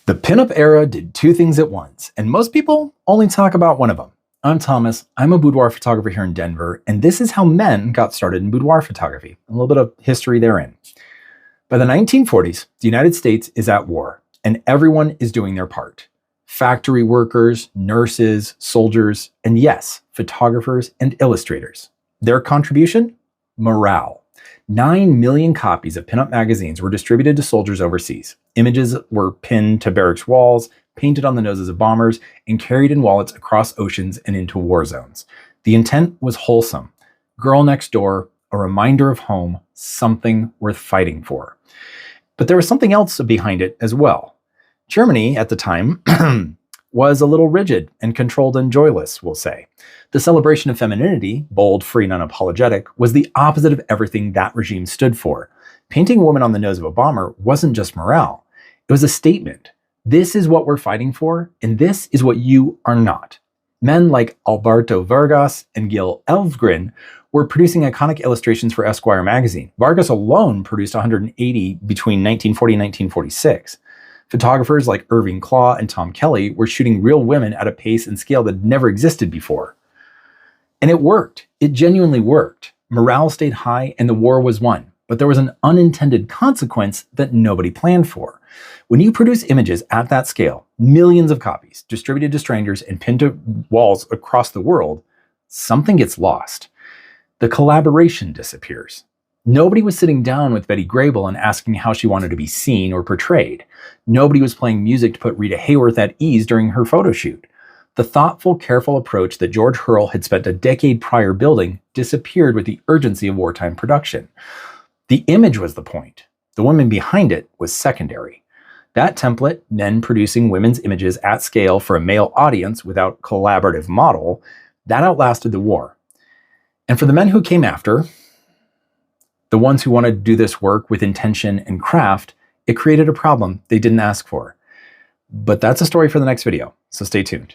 The pinup era did two things at once, and most people only talk about one of them. I'm Thomas, I'm a boudoir photographer here in Denver, and this is how men got started in boudoir photography. A little bit of history therein. By the 1940s, the United States is at war, and everyone is doing their part. Factory workers, nurses, soldiers, and yes, photographers and illustrators. Their contribution? Morale. 9 million copies of pinup magazines were distributed to soldiers overseas. Images were pinned to barracks walls, painted on the noses of bombers, and carried in wallets across oceans and into war zones. The intent was wholesome. Girl next door, a reminder of home, something worth fighting for. But there was something else behind it as well. Germany, at the time, was a little rigid and controlled and joyless, we'll say. The celebration of femininity, bold, free, and unapologetic, was the opposite of everything that regime stood for. Painting a woman on the nose of a bomber wasn't just morale. It was a statement. This is what we're fighting for, and this is what you are not. Men like Alberto Vargas and Gil Elvgren were producing iconic illustrations for Esquire magazine. Vargas alone produced 180 between 1940 and 1946. Photographers like Irving Klaw and Tom Kelly were shooting real women at a pace and scale that never existed before. And it worked. It genuinely worked. Morale stayed high and the war was won. But there was an unintended consequence that nobody planned for. When you produce images at that scale, millions of copies distributed to strangers and pinned to walls across the world, something gets lost. The collaboration disappears. Nobody was sitting down with Betty Grable and asking how she wanted to be seen or portrayed. Nobody was playing music to put Rita Hayworth at ease during her photo shoot. The thoughtful, careful approach that George Hurl had spent a decade prior building disappeared with the urgency of wartime production. The image was the point. The woman behind it was secondary. That template, men producing women's images at scale for a male audience without collaborative model, that outlasted the war. And for the men who came after, the ones who wanted to do this work with intention and craft, it created a problem they didn't ask for. But that's a story for the next video, so stay tuned.